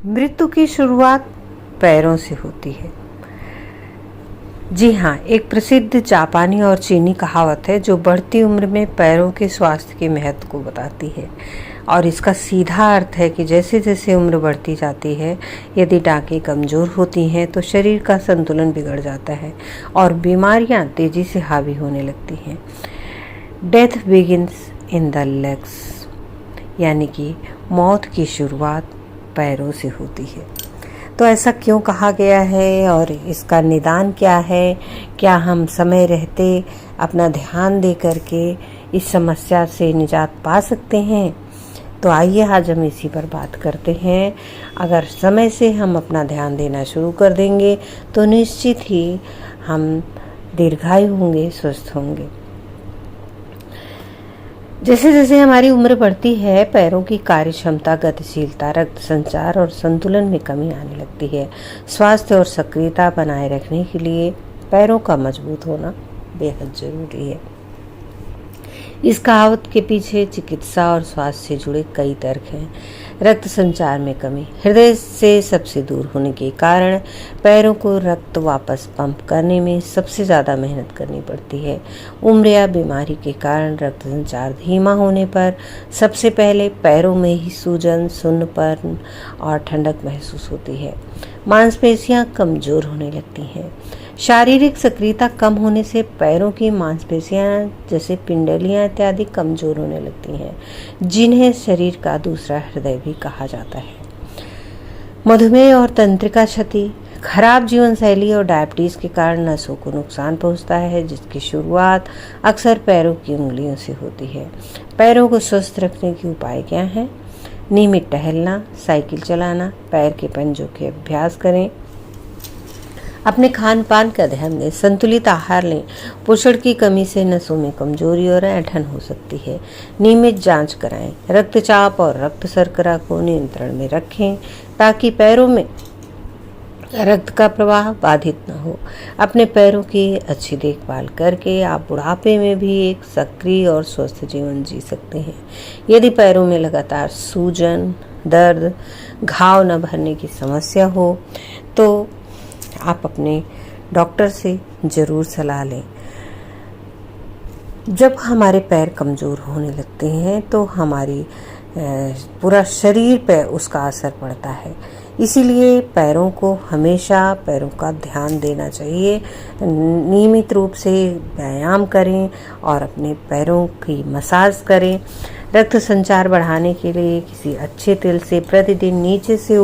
मृत्यु की शुरुआत पैरों से होती है। जी हाँ, एक प्रसिद्ध जापानी और चीनी कहावत है जो बढ़ती उम्र में पैरों के स्वास्थ्य के महत्व को बताती है। और इसका सीधा अर्थ है कि जैसे जैसे उम्र बढ़ती जाती है, यदि टाँकें कमज़ोर होती हैं तो शरीर का संतुलन बिगड़ जाता है और बीमारियां तेज़ी से हावी होने लगती हैं। Death begins in the legs, यानी कि मौत की शुरुआत पैरों से होती है। तो ऐसा क्यों कहा गया है और इसका निदान क्या है? क्या हम समय रहते अपना ध्यान दे करके इस समस्या से निजात पा सकते हैं? तो आइए आज हम इसी पर बात करते हैं। अगर समय से हम अपना ध्यान देना शुरू कर देंगे तो निश्चित ही हम दीर्घायु होंगे, स्वस्थ होंगे। जैसे जैसे हमारी उम्र बढ़ती है, पैरों की कार्य क्षमता, गतिशीलता, रक्त संचार और संतुलन में कमी आने लगती है। स्वास्थ्य और सक्रियता बनाए रखने के लिए पैरों का मजबूत होना बेहद जरूरी है। इस कहावत के पीछे चिकित्सा और स्वास्थ्य से जुड़े कई तर्क हैं। रक्त संचार में कमी, हृदय से सबसे दूर होने के कारण पैरों को रक्त वापस पंप करने में सबसे ज़्यादा मेहनत करनी पड़ती है। उम्र या बीमारी के कारण रक्त संचार धीमा होने पर सबसे पहले पैरों में ही सूजन, सुन्नपन और ठंडक महसूस होती है। मांसपेशियां कमज़ोर होने लगती हैं। शारीरिक सक्रियता कम होने से पैरों की मांसपेशियां जैसे पिंडलियां इत्यादि कमज़ोर होने लगती हैं, जिन्हें शरीर का दूसरा हृदय भी कहा जाता है। मधुमेह और तंत्रिका क्षति, खराब जीवन शैली और डायबिटीज़ के कारण नसों को नुकसान पहुंचता है, जिसकी शुरुआत अक्सर पैरों की उंगलियों से होती है। पैरों को स्वस्थ रखने के उपाय क्या हैं? नियमित टहलना, साइकिल चलाना, पैर के पंजों के अभ्यास करें, अपने खान पान का ध्यान दें, संतुलित आहार लें। पोषण की कमी से नसों में कमजोरी और ऐंठन हो सकती है। नियमित जांच कराएं। रक्तचाप और रक्त शर्करा को नियंत्रण में रखें ताकि पैरों में रक्त का प्रवाह बाधित न हो। अपने पैरों की अच्छी देखभाल करके आप बुढ़ापे में भी एक सक्रिय और स्वस्थ जीवन जी सकते हैं। यदि पैरों में लगातार सूजन, दर्द, घाव न भरने की समस्या हो तो आप अपने डॉक्टर से ज़रूर सलाह लें। जब हमारे पैर कमज़ोर होने लगते हैं तो हमारी पूरा शरीर पर उसका असर पड़ता है। इसीलिए पैरों को हमेशा पैरों का ध्यान देना चाहिए। नियमित रूप से व्यायाम करें और अपने पैरों की मसाज करें। रक्त संचार बढ़ाने के लिए किसी अच्छे तेल से प्रतिदिन नीचे से